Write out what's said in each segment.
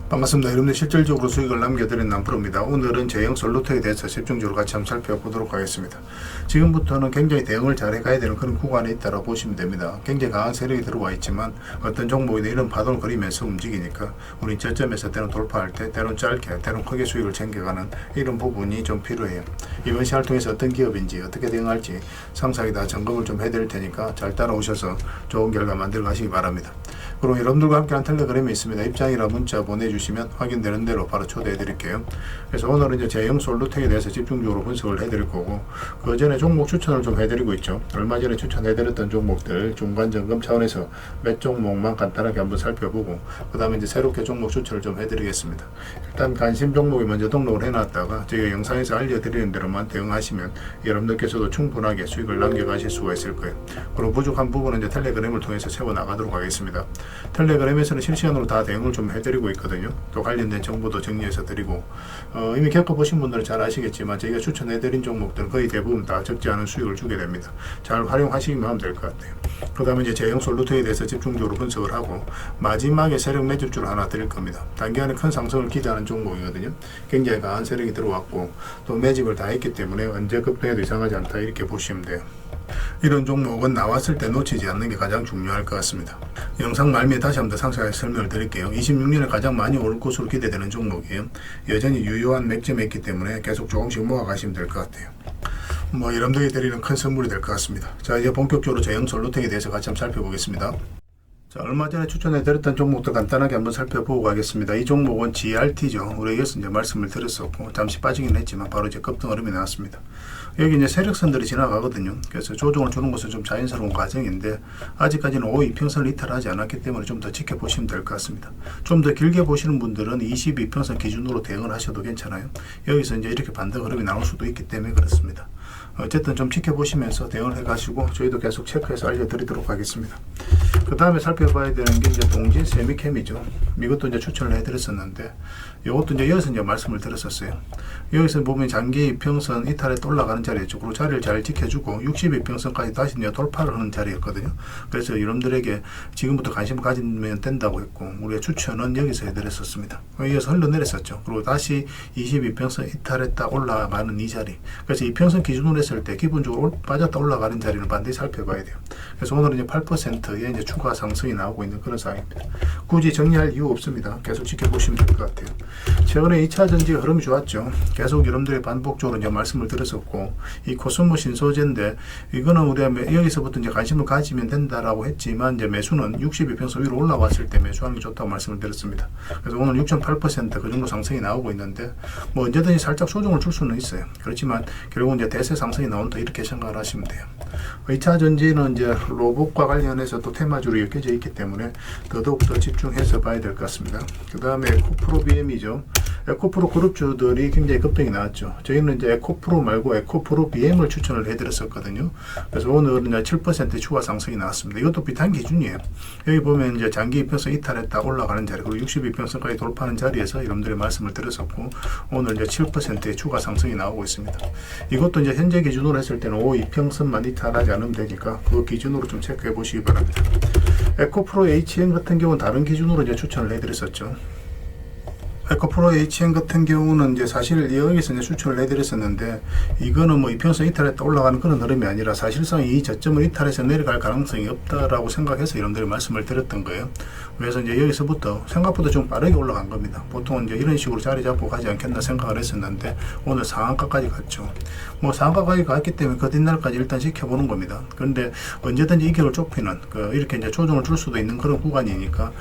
반갑습니다. 여러분들 실질적으로 수익을 남겨드린 남프로입니다. 오늘은 제형 솔루트에 대해서 집중적으로 같이 한번 살펴보도록 하겠습니다. 지금부터는 굉장히 대응을 잘 해가야 되는 그런 구간에 있다고 보시면 됩니다. 굉장히 강한 세력이 들어와 있지만 어떤 종목이나 이런 파동을 그리면서 움직이니까 우리 저점에서 때론 돌파할 때 때론 짧게 때론 크게 수익을 챙겨가는 이런 부분이 좀 필요해요. 이번 시간을 통해서 어떤 기업인지 어떻게 대응할지 상세하게 다 점검을 좀 해드릴 테니까 잘 따라오셔서 좋은 결과 만들어 가시기 바랍니다. 그럼 여러분들과 함께한 텔레그램이 있습니다. 입장이나 문자 보내주시면 확인되는 대로 바로 초대해 드릴게요. 그래서 오늘은 이제 제형 솔루텍에 대해서 집중적으로 분석을 해 드릴 거고, 그 전에 종목 추천을 좀 해드리고 있죠. 얼마 전에 추천해 드렸던 종목들 중간 점검 차원에서 몇 종목만 간단하게 한번 살펴보고, 그 다음에 이제 새롭게 종목 추천을 좀 해드리겠습니다. 일단 관심 종목이 먼저 등록을 해놨다가 저희가 영상에서 알려드리는 대로만 대응하시면 여러분들께서도 충분하게 수익을 남겨가실 수가 있을 거예요. 그리고 부족한 부분은 이제 텔레그램을 통해서 채워 나가도록 하겠습니다. 텔레그램에서는 실시간으로 다 대응을 좀 해드리고 있거든요. 또 관련된 정보도 정리해서 드리고, 이미 겪어보신 분들은 잘 아시겠지만 저희가 추천해드린 종목들은 거의 대부분 다 적지 않은 수익을 주게 됩니다. 잘 활용하시기만 하면 될 것 같아요. 그 다음에 이제 제형 솔루트에 대해서 집중적으로 분석을 하고, 마지막에 세력 매집주를 하나 드릴 겁니다. 단기간에 큰 상승을 기대하는 종목이거든요. 굉장히 강한 세력이 들어왔고 또 매집을 다 했기 때문에 언제 급등해도 이상하지 않다, 이렇게 보시면 돼요. 이런 종목은 나왔을 때 놓치지 않는 게 가장 중요할 것 같습니다. 영상 말미에 다시 한번 더 상세하게 설명을 드릴게요. 26년에 가장 많이 오를 것으로 기대되는 종목이에요. 여전히 유효한 맥점에 있기 때문에 계속 조금씩 모아가시면 될 것 같아요. 여러분들이 드리는 큰 선물이 될 것 같습니다. 자, 이제 본격적으로 제형 솔루텍에 대해서 같이 한번 살펴보겠습니다. 자, 얼마 전에 추천해 드렸던 종목도 간단하게 한번 살펴보고 가겠습니다. 이 종목은 GRT죠. 우리 여기서 이제 말씀을 드렸었고, 잠시 빠지긴 했지만 바로 이제 급등 흐름이 나왔습니다. 여기 이제 세력선들이 지나가거든요. 그래서 조정을 주는 것은 좀 자연스러운 과정인데, 아직까지는 5이평선을 이탈하지 않았기 때문에 좀 더 지켜보시면 될 것 같습니다. 좀 더 길게 보시는 분들은 22평선 기준으로 대응을 하셔도 괜찮아요. 여기서 이제 이렇게 반등 흐름이 나올 수도 있기 때문에 그렇습니다. 어쨌든 좀 지켜보시면서 대응을 해가시고 저희도 계속 체크해서 알려드리도록 하겠습니다. 그 다음에 살펴봐야 되는 게 이제 동진 세미캠이죠. 이것도 이제 추천을 해드렸었는데, 이것도 이제 여기서 이제 말씀을 드렸었어요. 여기서 보면 장기 이평선 이탈했다 올라가는 자리였죠. 그리고 자리를 잘 지켜주고 62평선까지 다시 이제 돌파를 하는 자리였거든요. 그래서 여러분들에게 지금부터 관심을 가지면 된다고 했고, 우리의 추천은 여기서 해드렸었습니다. 여기서 흘러내렸었죠. 그리고 다시 22평선 이탈했다 올라가는 이 자리. 그래서 이평선 기준으로 했을 때 기본적으로 빠졌다 올라가는 자리는 반드시 살펴봐야 돼요. 그래서 오늘은 이제 8%의 이제 추가 상승이 나오고 있는 그런 상황입니다. 굳이 정리할 이유 없습니다. 계속 지켜보시면 될 것 같아요. 최근에 2차 전지 흐름이 좋았죠. 계속 여러분들이 반복적으로 이제 말씀을 드렸었고, 이 코스모 신소재인데, 이거는 우리가 여기서부터 이제 관심을 가지면 된다라고 했지만, 이제 매수는 62평선 위로 올라왔을 때 매수하는 게 좋다고 말씀을 드렸습니다. 그래서 오늘 6.8% 그 정도 상승이 나오고 있는데, 언제든지 살짝 소정을 줄 수는 있어요. 그렇지만 결국 이제 대세 상승이 나온다, 이렇게 생각을 하시면 돼요. 2차 전지는 이제 로봇과 관련해서 또 테마주로 엮여져 있기 때문에 더더욱 더 집중해서 봐야 될 것 같습니다. 그 다음에 에코프로 BM이죠. 에코프로 그룹주들이 굉장히 급등이 나왔죠. 저희는 이제 에코프로 말고 에코프로 BM을 추천을 해드렸었거든요. 그래서 오늘은 이제 7% 추가 상승이 나왔습니다. 이것도 비슷한 기준이에요. 여기 보면 이제 장기 이평선 이탈했다 올라가는 자리, 그리고 62평선까지 돌파하는 자리에서 여러분들의 말씀을 드렸었고, 오늘 이제 7%의 추가 상승이 나오고 있습니다. 이것도 이제 현재 기준으로 했을 때는 5이평선만 이탈하지 않으면 되니까 그 기준으로 좀 체크해 보시기 바랍니다. 에코프로 HN 같은 경우는 다른 기준으로 이제 추천을 해드렸었죠. 에코프로 HN 같은 경우는 이제 사실 여기서 이제 추천을 해드렸었는데, 이거는 이평선 이탈했다 올라가는 그런 흐름이 아니라 사실상 이 저점을 이탈해서 내려갈 가능성이 없다라고 생각해서 여러분들이 말씀을 드렸던 거예요. 그래서 이제 여기서부터 생각보다 좀 빠르게 올라간 겁니다. 보통 이제 이런 식으로 자리 잡고 가지 않겠나 생각을 했었는데, 오늘 상한가까지 갔죠. 상한가까지 갔기 때문에 그 뒷날까지 일단 지켜보는 겁니다. 그런데 언제든지 이격을 좁히는 이렇게 이제 조정을 줄 수도 있는 그런 구간이니까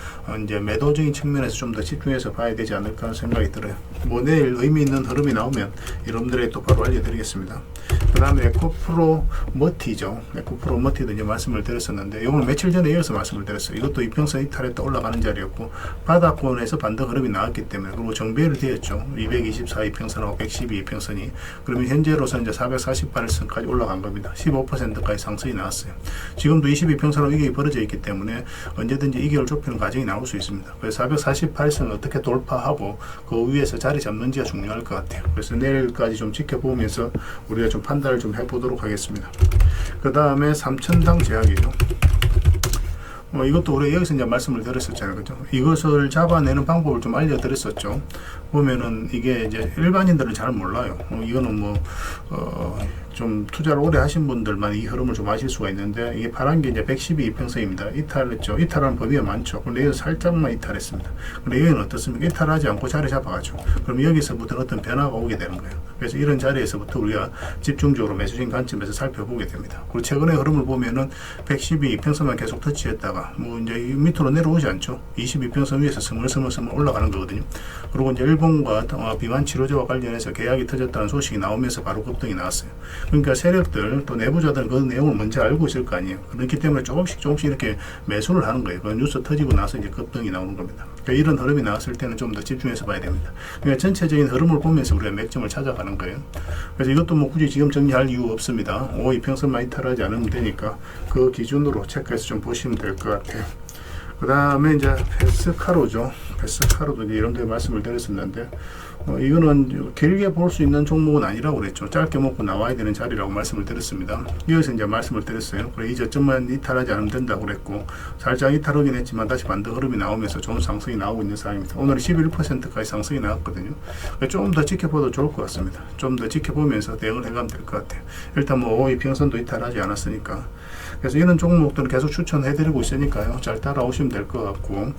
이제 매도적인 측면에서 좀 더 집중해서 봐야 되지 않을까 생각이 들어요. 내일 의미 있는 흐름이 나오면 여러분들에게 또 바로 알려드리겠습니다. 그 다음에 에코프로 머티죠. 에코프로 머티도 이제 말씀을 드렸었는데, 이건 며칠 전에 이어서 말씀을 드렸어요. 이것도 이평선 이탈했다 올라가는 자리였고, 바닥권에서 반등 흐름이 나왔기 때문에, 그리고 정배를 되었죠. 224이평선하고 112이평선이. 그러면 현재로서 이제 448선까지 올라간 겁니다. 15%까지 상승이 나왔어요. 지금도 22평선하고 이격이 벌어져 있기 때문에 언제든지 이격을 좁히는 과정이 나올 수 있습니다. 그래서 448선 어떻게 돌파하고 그 위에서 자리 잡는지가 중요할 것 같아요. 그래서 내일까지 좀 지켜보면서 우리가 좀 판단을 좀 해보도록 하겠습니다. 그 다음에 삼천당 제약이죠. 이것도 우리 여기서 이제 말씀을 드렸었잖아요. 그죠? 이것을 잡아내는 방법을 좀 알려드렸었죠. 보면은 이게 이제 일반인들은 잘 몰라요. 이거는 좀 투자를 오래 하신 분들만 이 흐름을 좀 아실 수가 있는데, 이게 파란 게 이제 112이평선입니다. 이탈했죠. 이탈하는 범위가 많죠. 근데 여기서 살짝만 이탈했습니다. 근데 여기는 어떻습니까? 이탈하지 않고 자리 잡아가죠. 그럼 여기서부터 어떤 변화가 오게 되는 거예요. 그래서 이런 자리에서부터 우리가 집중적으로 매수진 관점에서 살펴보게 됩니다. 그리고 최근의 흐름을 보면은 112이평선만 계속 터치했다가 이제 밑으로 내려오지 않죠. 22평선 위에서 스물스물 올라가는 거거든요. 그리고 이제 일본과 비만 치료제와 관련해서 계약이 터졌다는 소식이 나오면서 바로 급등이 나왔어요. 그러니까 세력들 또 내부자들은 그 내용을 먼저 알고 있을 거 아니에요. 그렇기 때문에 조금씩 이렇게 매수를 하는 거예요. 그 뉴스 터지고 나서 이제 급등이 나오는 겁니다. 그러니까 이런 흐름이 나왔을 때는 좀 더 집중해서 봐야 됩니다. 그러니까 전체적인 흐름을 보면서 우리가 맥점을 찾아가는 거예요. 그래서 이것도 굳이 지금 정리할 이유 없습니다. 52평선만 이탈하지 않으면 되니까 그 기준으로 체크해서 좀 보시면 될 것 같아요. 그 다음에 이제 페스카로죠. 페스카로도 이제 이런 데 말씀을 드렸었는데, 이거는 길게 볼 수 있는 종목은 아니라고 그랬죠. 짧게 먹고 나와야 되는 자리라고 말씀을 드렸습니다. 여기서 이제 말씀을 드렸어요. 그래, 이 저점만 이탈하지 않으면 된다고 그랬고, 살짝 이탈하긴 했지만 다시 반등 흐름이 나오면서 좋은 상승이 나오고 있는 상황입니다. 오늘 11%까지 상승이 나왔거든요. 좀 더 지켜봐도 좋을 것 같습니다. 좀 더 지켜보면서 대응을 해가면 될 것 같아요. 일단 52평선도 이탈하지 않았으니까. 그래서 이런 종목들은 계속 추천해드리고 있으니까요. 잘 따라오시면 될 것 같고,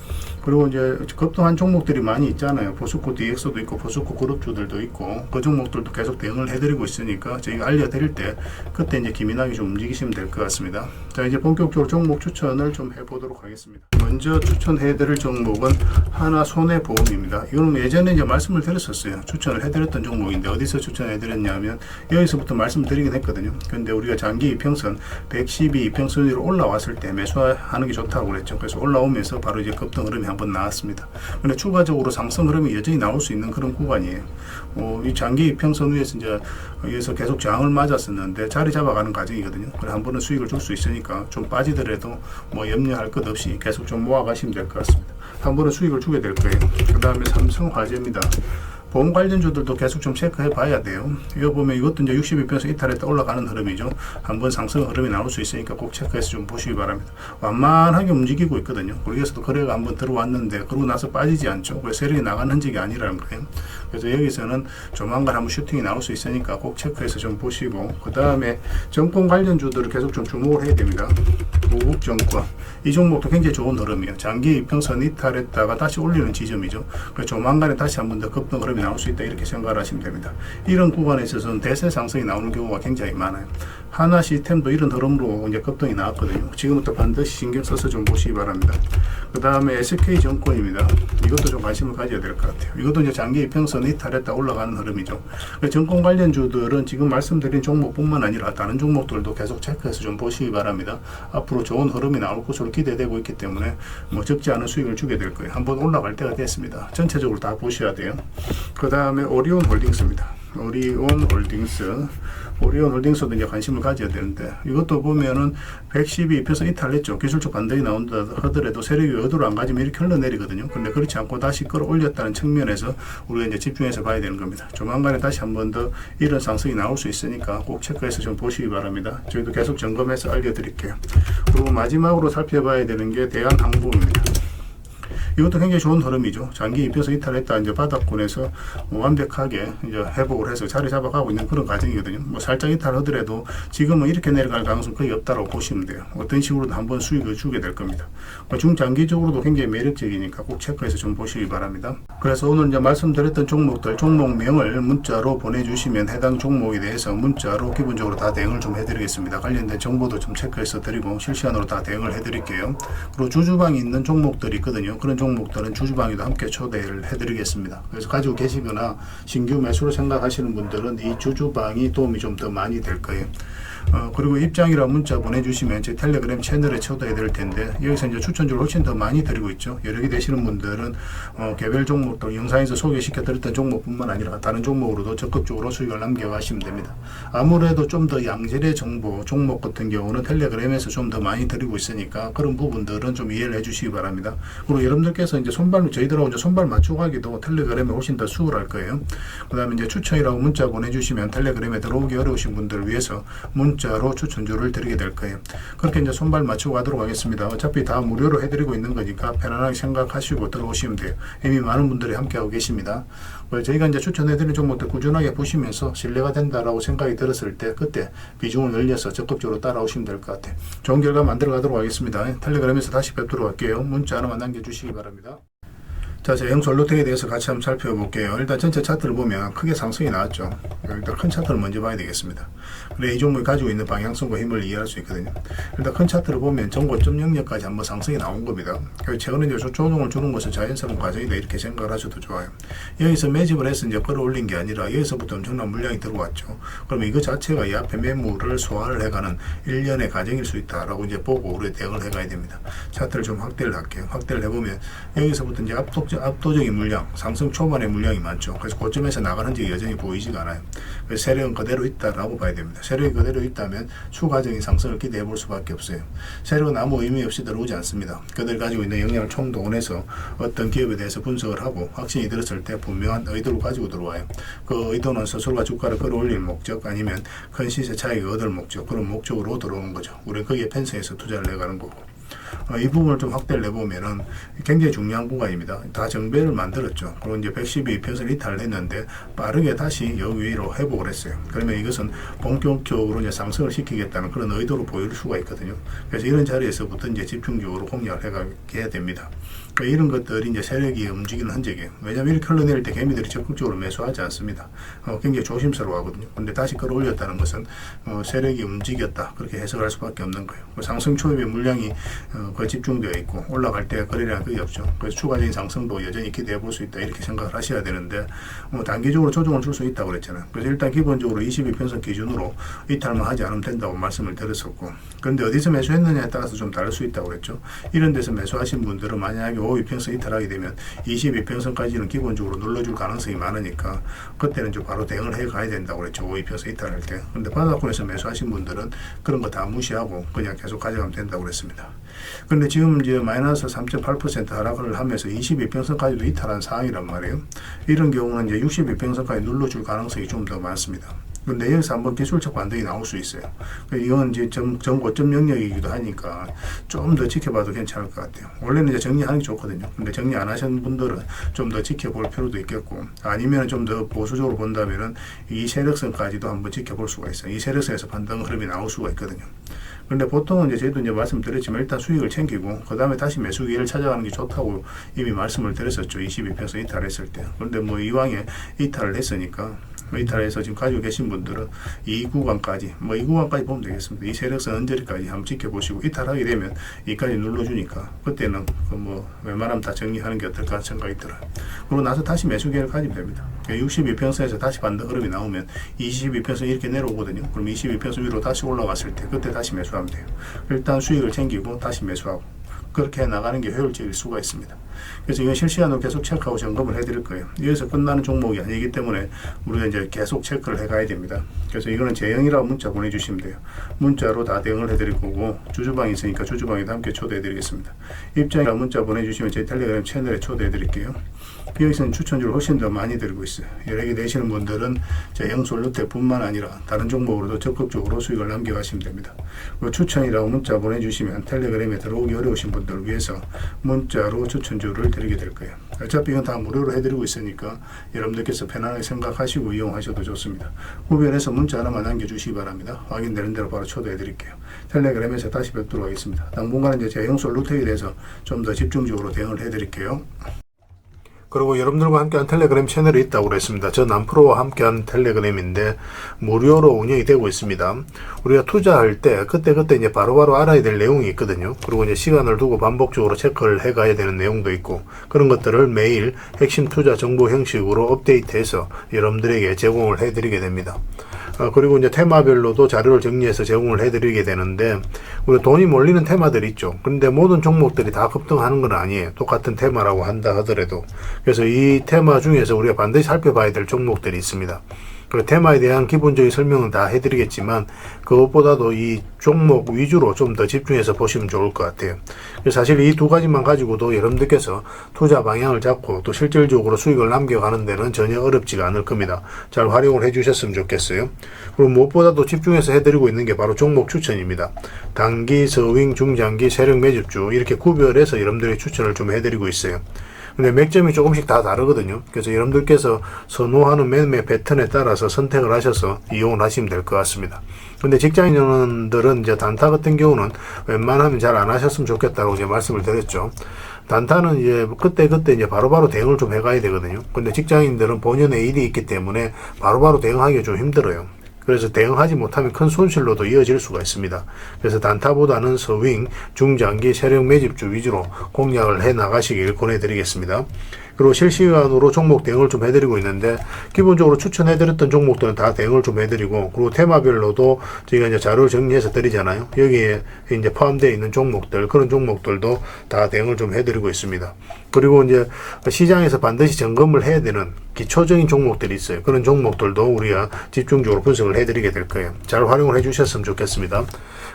그리고 이제 급등한 종목들이 많이 있잖아요. 포스코 DX도 있고 포스코 그룹주들도 있고, 그 종목들도 계속 대응을 해드리고 있으니까 저희가 알려드릴 때 그때 이제 기민하게 좀 움직이시면 될 것 같습니다. 자, 이제 본격적으로 종목 추천을 좀 해보도록 하겠습니다. 먼저 추천해드릴 종목은 하나손해보험입니다. 이거는 예전에 이제 말씀을 드렸었어요. 추천을 해드렸던 종목인데, 어디서 추천해드렸냐면 여기서부터 말씀드리긴 했거든요. 근데 우리가 장기 이평선 112 이평선 위로 올라왔을 때 매수하는 게 좋다고 그랬죠. 그래서 올라오면서 바로 이제 급등 흐름이 한번 나왔습니다. 근데 추가적으로 상승 흐름이 여전히 나올 수 있는 그런 구간이에요. 이 장기 이평선 위에서 이제 여기서 계속 저항을 맞았었는데 자리 잡아가는 과정이거든요. 그래 한 번은 수익을 줄 수 있으니까 좀 빠지더라도 염려할 것 없이 계속 좀 모아가시면 될 것 같습니다. 한 번은 수익을 주게 될 거예요. 그 다음에 삼성화재입니다. 보험 관련주들도 계속 좀 체크해 봐야 돼요. 이거 보면 이것도 이제 62평에서 이탈했다 올라가는 흐름이죠. 한번 상승 흐름이 나올 수 있으니까 꼭 체크해서 좀 보시기 바랍니다. 완만하게 움직이고 있거든요. 거기에서도 거래가 한번 들어왔는데 그러고 나서 빠지지 않죠. 그래서 세력이 나간 흔적이 아니라는 거예요. 그래서 여기서는 조만간 한번 슈팅이 나올 수 있으니까 꼭 체크해서 좀 보시고, 그 다음에 정권 관련주들을 계속 좀 주목을 해야 됩니다. 고국정권 이 종목도 굉장히 좋은 흐름이에요. 장기 이평선 이탈했다가 다시 올리는 지점이죠. 그래서 조만간에 다시 한번 더 급등 흐름이 나올 수 있다 이렇게 생각을 하시면 됩니다. 이런 구간에 있어서는 대세 상승이 나오는 경우가 굉장히 많아요. 하나 시스템도 이런 흐름으로 이제 급등이 나왔거든요. 지금부터 반드시 신경 써서 좀 보시기 바랍니다. 그 다음에 SK증권입니다. 이것도 좀 관심을 가져야 될 것 같아요. 이것도 이제 장기 이평선 이탈했다 올라가는 흐름이죠. 정권 관련주들은 지금 말씀드린 종목뿐만 아니라 다른 종목들도 계속 체크해서 좀 보시기 바랍니다. 앞으로 좋은 흐름이 나올 것으로 기대되고 있기 때문에 적지 않은 수익을 주게 될 거예요. 한번 올라갈 때가 됐습니다. 전체적으로 다 보셔야 돼요. 그 다음에 오리온홀딩스입니다. 오리온홀딩스도 이제 관심을 가져야 되는데, 이것도 보면은 112평선 이탈했죠. 기술적 반등이 나온다 하더라도 세력이 의도를 안 가지면 이렇게 흘러내리거든요. 근데 그렇지 않고 다시 끌어올렸다는 측면에서 우리가 이제 집중해서 봐야 되는 겁니다. 조만간에 다시 한 번 더 이런 상승이 나올 수 있으니까 꼭 체크해서 좀 보시기 바랍니다. 저희도 계속 점검해서 알려드릴게요. 그리고 마지막으로 살펴봐야 되는 게 대한항공입니다. 이것도 굉장히 좋은 흐름이죠. 장기 이평선 이탈했다 이제 바닥권에서 완벽하게 이제 회복을 해서 자리 잡아가고 있는 그런 과정이거든요. 살짝 이탈하더라도 지금은 이렇게 내려갈 가능성 거의 없다고 보시면 돼요. 어떤 식으로든 한번 수익을 주게 될 겁니다. 중장기적으로도 굉장히 매력적이니까 꼭 체크해서 좀 보시기 바랍니다. 그래서 오늘 이제 말씀드렸던 종목들 종목명을 문자로 보내주시면 해당 종목에 대해서 문자로 기본적으로 다 대응을 좀 해드리겠습니다. 관련된 정보도 좀 체크해서 드리고 실시간으로 다 대응을 해드릴게요. 그리고 주주방이 있는 종목들이 있거든요. 그런 종목들은 주주방에도 함께 초대를 해드리겠습니다. 그래서 가지고 계시거나 신규 매수로 생각하시는 분들은 이 주주방이 도움이 좀 더 많이 될 거예요. 그리고 입장이라 문자 보내주시면 제 텔레그램 채널에 초대해 드릴 텐데, 여기서 이제 추천주를 훨씬 더 많이 드리고 있죠. 여러 개 되시는 분들은 개별 종목들 영상에서 소개시켜 드렸던 종목뿐만 아니라 다른 종목으로도 적극적으로 수익을 남겨가시면 됩니다. 아무래도 좀 더 양질의 정보 종목 같은 경우는 텔레그램에서 좀 더 많이 드리고 있으니까 그런 부분들은 좀 이해를 해 주시기 바랍니다. 그리고 여러분들께 여러분들께서 이제 저희들하고 이제 손발 맞추고 하기도 텔레그램이 훨씬 더 수월할 거예요. 그 다음에 이제 추천이라고 문자 보내주시면 텔레그램에 들어오기 어려우신 분들을 위해서 문자로 추천주를 드리게 될 거예요. 그렇게 이제 손발 맞추고 하도록 하겠습니다. 어차피 다 무료로 해드리고 있는 거니까 편안하게 생각하시고 들어오시면 돼요. 이미 많은 분들이 함께하고 계십니다. 저희가 이제 추천해드리는 종목들 꾸준하게 보시면서 신뢰가 된다라고 생각이 들었을 때 그때 비중을 늘려서 적극적으로 따라오시면 될 것 같아요. 좋은 결과 만들어 가도록 하겠습니다. 텔레그램에서 다시 뵙도록 할게요. 문자 하나만 남겨주시기 바랍니다. 자, 제형 솔루텍에 대해서 같이 한번 살펴볼게요. 일단 전체 차트를 보면 크게 상승이 나왔죠. 일단 큰 차트를 먼저 봐야 되겠습니다. 그래 이 종목이 가지고 있는 방향성과 힘을 이해할 수 있거든요. 일단 큰 차트를 보면 전고점 영역까지 한번 상승이 나온 겁니다. 최근에 이제 조정을 주는 것은 자연스러운 과정이다 이렇게 생각을 하셔도 좋아요. 여기서 매집을 해서 이제 끌어올린 게 아니라 여기서부터 엄청난 물량이 들어왔죠. 그러면 이거 자체가 이 앞에 매물을 소화를 해가는 일련의 과정일 수 있다라고 이제 보고 우리 대응을 해가야 됩니다. 차트를 좀 확대를 할게요. 확대를 해보면 여기서부터 이제 압도적인 물량, 상승 초반의 물량이 많죠. 그래서 고점에서 나가는 흔적이 여전히 보이지가 않아요. 그래서 세력은 그대로 있다라고 봐야 됩니다. 세력이 그대로 있다면 추가적인 상승을 기대해 볼 수밖에 없어요. 세력은 아무 의미 없이 들어오지 않습니다. 그들이 가지고 있는 역량을 총동원해서 어떤 기업에 대해서 분석을 하고 확신이 들었을 때 분명한 의도를 가지고 들어와요. 그 의도는 스스로가 주가를 끌어올릴 목적 아니면 큰 시세 차익을 얻을 목적, 그런 목적으로 들어오는 거죠. 우리는 거기에 편성해서 투자를 해가는 거고. 이 부분을 좀 확대를 내보면은 굉장히 중요한 구간입니다. 다 정배를 만들었죠. 그리고 이제 112평선 이탈을 했는데 빠르게 다시 여기로 회복을 했어요. 그러면 이것은 본격적으로 이제 상승을 시키겠다는 그런 의도로 보일 수가 있거든요. 그래서 이런 자리에서부터 이제 집중적으로 공략을 해가게 됩니다. 그러니까 이런 것들이 이제 세력이 움직이는 흔적이에요. 왜냐하면 이렇게 흘러내릴 때 개미들이 적극적으로 매수하지 않습니다. 굉장히 조심스러워 하거든요. 근데 다시 끌어올렸다는 것은 세력이 움직였다. 그렇게 해석할 수밖에 없는 거예요. 상승 초입에 물량이 거의 집중되어 있고 올라갈 때 거래량이 거의 없죠. 그래서 추가적인 상승도 여전히 기대해 볼 수 있다. 이렇게 생각을 하셔야 되는데 단기적으로 조정을 줄 수 있다고 그랬잖아요. 그래서 일단 기본적으로 22편선 기준으로 이탈만 하지 않으면 된다고 말씀을 드렸었고, 그런데 어디서 매수했느냐에 따라서 좀 다를 수 있다고 그랬죠. 이런 데서 매수하신 분들은 만약에 52평선 이탈하게 되면 22평선까지는 기본적으로 눌러줄 가능성이 많으니까 그때는 좀 바로 대응을 해 가야 된다고 그랬죠. 52평선 이탈할 때. 근데 바닥권에서 매수하신 분들은 그런 거 다 무시하고 그냥 계속 가져가면 된다고 그랬습니다. 근데 지금 이제 마이너스 3.8% 하락을 하면서 22평선까지도 이탈한 상황이란 말이에요. 이런 경우는 이제 62평선까지 눌러줄 가능성이 좀 더 많습니다. 근데 여기서 한번 기술적 반등이 나올 수 있어요. 이건 이제 전고점 영역이기도 하니까 좀 더 지켜봐도 괜찮을 것 같아요. 원래는 이제 정리하는 게 좋거든요. 근데 정리 안 하신 분들은 좀 더 지켜볼 필요도 있겠고, 아니면 좀 더 보수적으로 본다면은 이 세력선까지도 한번 지켜볼 수가 있어요. 이 세력선에서 반등 흐름이 나올 수가 있거든요. 근데 보통은 이제 저희도 이제 말씀드렸지만 일단 수익을 챙기고 그 다음에 다시 매수 기회를 찾아가는 게 좋다고 이미 말씀을 드렸었죠. 22평선 이탈했을 때. 그런데 뭐 이왕에 이탈을 했으니까 이탈해서 지금 가지고 계신 분들은 이 구간까지 보면 되겠습니다. 이 세력선 언저리까지 한번 지켜보시고 이탈하게 되면 이까지 눌러주니까 그때는 웬만하면 다 정리하는 게 어떨까 생각이 들어요. 그러고 나서 다시 매수 기회를 가지면 됩니다. 62평선에서 다시 반등 흐름이 나오면 22평선 이렇게 내려오거든요. 그럼 22평선 위로 다시 올라갔을 때 그때 다시 매수하면 돼요. 일단 수익을 챙기고 다시 매수하고 그렇게 나가는 게 효율적일 수가 있습니다. 그래서 이건 실시간으로 계속 체크하고 점검을 해드릴 거예요. 여기서 끝나는 종목이 아니기 때문에 우리가 이제 계속 체크를 해가야 됩니다. 그래서 이거는 제형이라고 문자 보내주시면 돼요. 문자로 다 대응을 해드릴 거고 주주방이 있으니까 주주방에도 함께 초대해드리겠습니다. 입장이라고 문자 보내주시면 제 텔레그램 채널에 초대해드릴게요. 여기서는 추천주를 훨씬 더 많이 드리고 있어요. 여러 개 내시는 분들은 제형 솔루텍뿐만 아니라 다른 종목으로도 적극적으로 수익을 남겨가시면 됩니다. 추천이라고 문자 보내주시면 텔레그램에 들어오기 어려우신 분들을 위해서 문자로 추천주를 드리게 될 거예요. 어차피 이건 다 무료로 해드리고 있으니까 여러분들께서 편안하게 생각하시고 이용하셔도 좋습니다. 구별해서 문자 하나만 남겨주시기 바랍니다. 확인되는 대로 바로 초대해드릴게요. 텔레그램에서 다시 뵙도록 하겠습니다. 당분간은 이제 제형 솔루텍에 대해서 좀 더 집중적으로 대응을 해드릴게요. 그리고 여러분들과 함께한 텔레그램 채널이 있다고 그랬습니다. 저 남프로와 함께한 텔레그램인데 무료로 운영이 되고 있습니다. 우리가 투자할 때 그때 이제 바로바로 알아야 될 내용이 있거든요. 그리고 이제 시간을 두고 반복적으로 체크를 해가야 되는 내용도 있고 그런 것들을 매일 핵심 투자 정보 형식으로 업데이트해서 여러분들에게 제공을 해드리게 됩니다. 그리고 이제 테마별로도 자료를 정리해서 제공을 해드리게 되는데 우리 돈이 몰리는 테마들이 있죠. 그런데 모든 종목들이 다 급등하는 건 아니에요. 똑같은 테마라고 한다 하더라도. 그래서 이 테마 중에서 우리가 반드시 살펴봐야 될 종목들이 있습니다. 그 테마에 대한 기본적인 설명은 다 해드리겠지만 그것보다도 이 종목 위주로 좀 더 집중해서 보시면 좋을 것 같아요. 사실 이 두 가지만 가지고도 여러분들께서 투자 방향을 잡고 또 실질적으로 수익을 남겨가는 데는 전혀 어렵지가 않을 겁니다. 잘 활용을 해주셨으면 좋겠어요. 그리고 무엇보다도 집중해서 해드리고 있는 게 바로 종목 추천입니다. 단기, 서윙, 중장기, 세력 매집주 이렇게 구별해서 여러분들의 추천을 좀 해드리고 있어요. 근데 맥점이 조금씩 다 다르거든요. 그래서 여러분들께서 선호하는 매매 패턴에 따라서 선택을 하셔서 이용을 하시면 될 것 같습니다. 근데 직장인들은 이제 단타 같은 경우는 웬만하면 잘 안 하셨으면 좋겠다고 이제 말씀을 드렸죠. 단타는 이제 그때 이제 바로바로 대응을 좀 해가야 되거든요. 근데 직장인들은 본연의 일이 있기 때문에 바로바로 대응하기가 좀 힘들어요. 그래서 대응하지 못하면 큰 손실로도 이어질 수가 있습니다. 그래서 단타보다는 서윙, 중장기, 세력 매집주 위주로 공략을 해 나가시길 권해드리겠습니다. 그리고 실시간으로 종목 대응을 좀 해드리고 있는데 기본적으로 추천해드렸던 종목들은 다 대응을 좀 해드리고 그리고 테마별로도 저희가 이제 자료를 정리해서 드리잖아요. 여기에 이제 포함되어 있는 종목들 그런 종목들도 다 대응을 좀 해드리고 있습니다. 그리고 이제 시장에서 반드시 점검을 해야 되는 기초적인 종목들이 있어요. 그런 종목들도 우리가 집중적으로 분석을 해드리게 될 거예요. 잘 활용을 해주셨으면 좋겠습니다.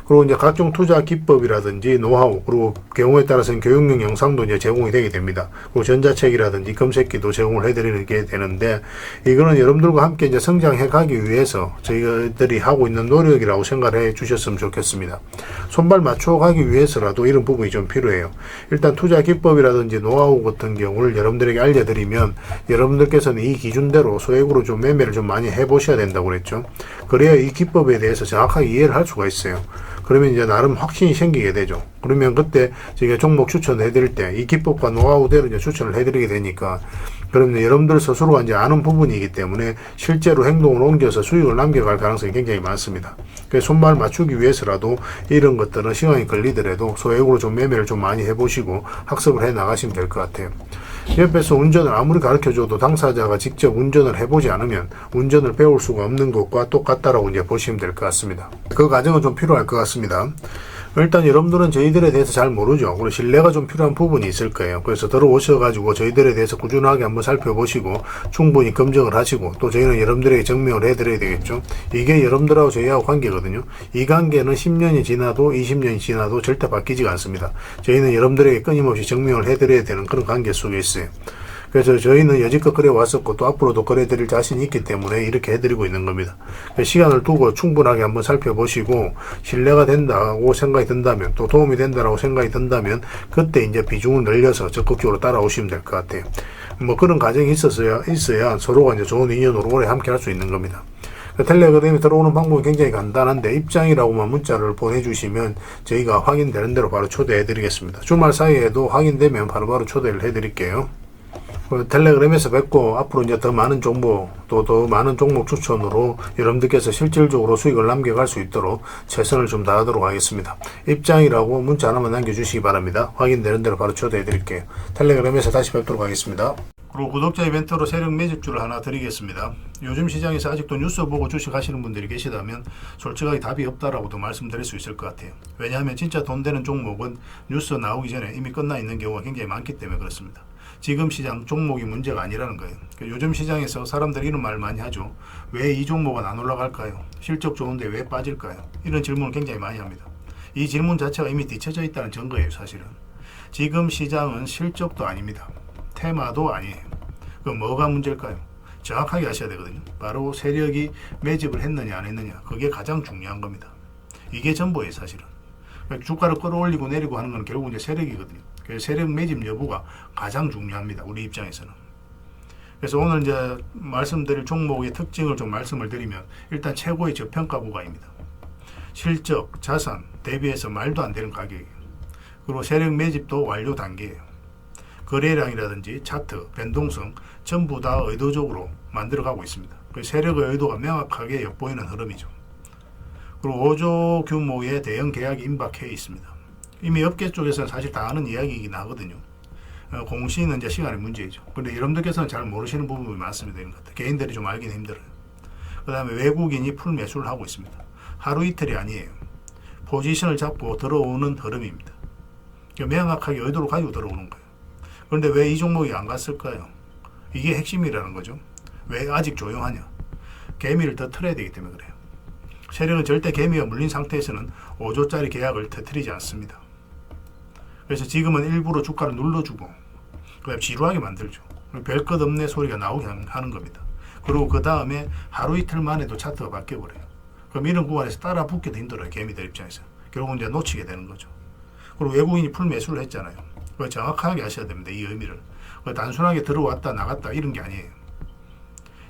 그리고 이제 각종 투자 기법이라든지 노하우 그리고 경우에 따라서는 교육용 영상도 이제 제공이 되게 됩니다. 그리고 전자책이라든지 검색기도 제공을 해드리는 게 되는데 이거는 여러분들과 함께 이제 성장해 가기 위해서 저희들이 하고 있는 노력이라고 생각을 해 주셨으면 좋겠습니다. 손발 맞춰 가기 위해서라도 이런 부분이 좀 필요해요. 일단 투자 기법이라든지 노하우 같은 경우를 여러분들에게 알려드리면 여러분들께서는 이 기준대로 소액으로 좀 매매를 좀 많이 해보셔야 된다고 그랬죠. 그래야 이 기법에 대해서 정확하게 이해를 할 수가 있어요. 그러면 이제 나름 확신이 생기게 되죠. 그러면 그때 저희가 종목 추천을 해드릴 때 이 기법과 노하우대로 이제 추천을 해드리게 되니까 그러면 여러분들 스스로가 이제 아는 부분이기 때문에 실제로 행동을 옮겨서 수익을 남겨갈 가능성이 굉장히 많습니다. 그래서 손발 맞추기 위해서라도 이런 것들은 시간이 걸리더라도 소액으로 좀 매매를 좀 많이 해보시고 학습을 해 나가시면 될 것 같아요. 옆에서 운전을 아무리 가르쳐줘도 당사자가 직접 운전을 해보지 않으면 운전을 배울 수가 없는 것과 똑같다라고 이제 보시면 될 것 같습니다. 그 과정은 좀 필요할 것 같습니다. 일단 여러분들은 저희들에 대해서 잘 모르죠. 그리고 신뢰가 좀 필요한 부분이 있을 거예요. 그래서 들어오셔가지고 저희들에 대해서 꾸준하게 한번 살펴보시고 충분히 검증을 하시고 또 저희는 여러분들에게 증명을 해드려야 되겠죠. 이게 여러분들하고 저희하고 관계거든요. 이 관계는 10년이 지나도 20년이 지나도 절대 바뀌지가 않습니다. 저희는 여러분들에게 끊임없이 증명을 해드려야 되는 그런 관계 속에 있어요. 그래서 저희는 여지껏 그래 왔었고 또 앞으로도 그래 드릴 자신이 있기 때문에 이렇게 해드리고 있는 겁니다. 시간을 두고 충분하게 한번 살펴보시고 신뢰가 된다고 생각이 든다면 또 도움이 된다고 생각이 든다면 그때 이제 비중을 늘려서 적극적으로 따라오시면 될 것 같아요. 뭐 그런 과정이 있어야 서로가 이제 좋은 인연으로 오래 함께 할 수 있는 겁니다. 텔레그램에 들어오는 방법은 굉장히 간단한데 입장이라고만 문자를 보내주시면 저희가 확인되는 대로 바로 초대해 드리겠습니다. 주말 사이에도 확인되면 바로바로 초대를 해 드릴게요. 텔레그램에서 뵙고 앞으로 이제 더 많은 정보 또 더 많은 종목 추천으로 여러분들께서 실질적으로 수익을 남겨갈 수 있도록 최선을 좀 다하도록 하겠습니다. 입장이라고 문자 하나만 남겨주시기 바랍니다. 확인되는 대로 바로 초대해 드릴게요. 텔레그램에서 다시 뵙도록 하겠습니다. 그리고 구독자 이벤트로 세력 매집주를 하나 드리겠습니다. 요즘 시장에서 아직도 뉴스 보고 주식하시는 분들이 계시다면 솔직하게 답이 없다라고도 말씀드릴 수 있을 것 같아요. 왜냐하면 진짜 돈 되는 종목은 뉴스 나오기 전에 이미 끝나 있는 경우가 굉장히 많기 때문에 그렇습니다. 지금 시장 종목이 문제가 아니라는 거예요. 요즘 시장에서 사람들이 이런 말을 많이 하죠. 왜 이 종목은 안 올라갈까요? 실적 좋은데 왜 빠질까요? 이런 질문을 굉장히 많이 합니다. 이 질문 자체가 이미 뒤쳐져 있다는 증거예요. 사실은 지금 시장은 실적도 아닙니다. 테마도 아니에요. 그럼 뭐가 문제일까요? 정확하게 아셔야 되거든요. 바로 세력이 매집을 했느냐 안 했느냐, 그게 가장 중요한 겁니다. 이게 전부예요. 사실은 주가를 끌어올리고 내리고 하는 건 결국 이제 세력이거든요. 그래서 세력 매집 여부가 가장 중요합니다. 우리 입장에서는. 그래서 오늘 이제 말씀드릴 종목의 특징을 좀 말씀을 드리면 일단 최고의 저평가 구간입니다. 실적, 자산 대비해서 말도 안 되는 가격이에요. 그리고 세력 매집도 완료 단계예요. 거래량이라든지 차트, 변동성 전부 다 의도적으로 만들어가고 있습니다. 그 세력의 의도가 명확하게 엿보이는 흐름이죠. 그리고 5조 규모의 대형 계약이 임박해 있습니다. 이미 업계 쪽에서는 사실 다 아는 이야기이긴 하거든요. 공시는 이제 시간의 문제이죠. 그런데 여러분들께서는 잘 모르시는 부분이 많습니다. 이런 것들. 개인들이 좀 알기는 힘들어요. 그 다음에 외국인이 풀 매수를 하고 있습니다. 하루 이틀이 아니에요. 포지션을 잡고 들어오는 흐름입니다. 명확하게 의도를 가지고 들어오는 거예요. 그런데 왜 이 종목이 안 갔을까요? 이게 핵심이라는 거죠. 왜 아직 조용하냐? 개미를 더 틀어야 되기 때문에 그래요. 세력은 절대 개미가 물린 상태에서는 5조짜리 계약을 터뜨리지 않습니다. 그래서 지금은 일부러 주가를 눌러주고 그다음 지루하게 만들죠. 별 것 없네 소리가 나오게 하는 겁니다. 그리고 그 다음에 하루 이틀 만에도 차트가 바뀌어버려요. 그럼 이런 구간에서 따라 붙기도 힘들어요. 개미들 입장에서. 결국은 이제 놓치게 되는 거죠. 그리고 외국인이 풀 매수를 했잖아요. 그걸 정확하게 아셔야 됩니다. 이 의미를. 단순하게 들어왔다 나갔다 이런 게 아니에요.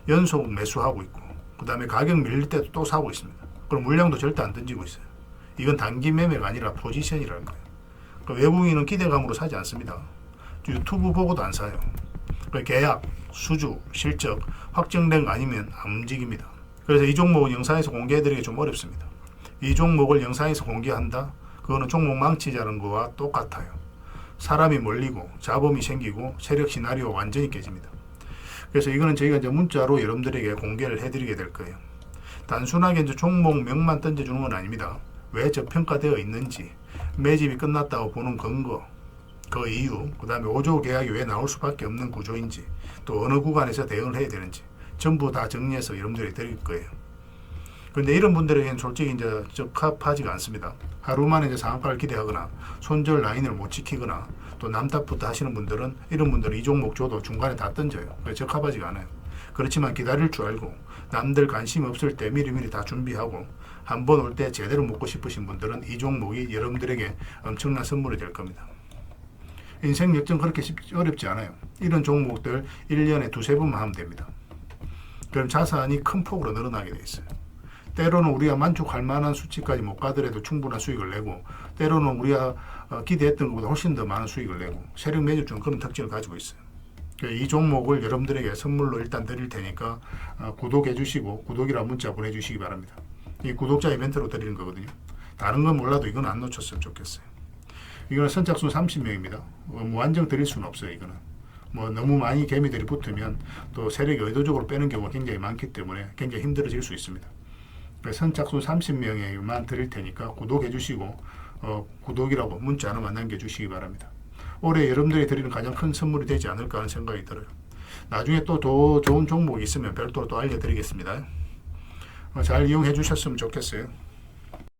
연속 매수하고 있고 그 다음에 가격 밀릴 때도 또 사고 있습니다. 그럼 물량도 절대 안 던지고 있어요. 이건 단기 매매가 아니라 포지션이라는 거예요. 그러니까 외국인은 기대감으로 사지 않습니다. 유튜브 보고도 안 사요. 계약, 수주, 실적 확정된 거 아니면 안 움직입니다. 그래서 이 종목은 영상에서 공개해드리기 좀 어렵습니다. 이 종목을 영상에서 공개한다? 그거는 종목 망치자는 거와 똑같아요. 사람이 몰리고 잡음이 생기고 세력 시나리오가 완전히 깨집니다. 그래서 이거는 저희가 이제 문자로 여러분들에게 공개를 해드리게 될 거예요. 단순하게 이제 종목명만 던져주는 건 아닙니다. 왜 저평가되어 있는지, 매집이 끝났다고 보는 근거, 그 이유, 그 다음에 5조 계약이 왜 나올 수밖에 없는 구조인지, 또 어느 구간에서 대응을 해야 되는지 전부 다 정리해서 여러분들에게 드릴 거예요. 그런데 이런 분들에게는 솔직히 이제 적합하지가 않습니다. 하루 만에 이제 상한가를 기대하거나 손절 라인을 못 지키거나 또 남탓부터 하시는 분들은 이런 분들은 이 종목 줘도 중간에 다 던져요. 적합하지가 않아요. 그렇지만 기다릴 줄 알고 남들 관심 없을 때 미리미리 다 준비하고 한번 올 때 제대로 먹고 싶으신 분들은 이 종목이 여러분들에게 엄청난 선물이 될 겁니다. 인생 역전 그렇게 어렵지 않아요. 이런 종목들 1년에 두세 번만 하면 됩니다. 그럼 자산이 큰 폭으로 늘어나게 돼 있어요. 때로는 우리가 만족할 만한 수치까지 못 가더라도 충분한 수익을 내고 때로는 우리가 기대했던 것보다 훨씬 더 많은 수익을 내고 세력 매집주는 그런 특징을 가지고 있어요. 이 종목을 여러분들에게 선물로 일단 드릴 테니까 구독해 주시고 구독이라 문자 보내주시기 바랍니다. 이 구독자 이벤트로 드리는 거거든요. 다른 건 몰라도 이건 안 놓쳤으면 좋겠어요. 이거는 선착순 30명입니다. 무한정 드릴 수는 없어요. 이거는 너무 많이 개미들이 붙으면 또 세력이 의도적으로 빼는 경우가 굉장히 많기 때문에 굉장히 힘들어질 수 있습니다. 선착순 30명에만 드릴 테니까 구독해 주시고 구독이라고 문자 하나만 남겨주시기 바랍니다. 올해 여러분들이 드리는 가장 큰 선물이 되지 않을까 하는 생각이 들어요. 나중에 또 더 좋은 종목이 있으면 별도로 또 알려드리겠습니다. 잘 이용해 주셨으면 좋겠어요.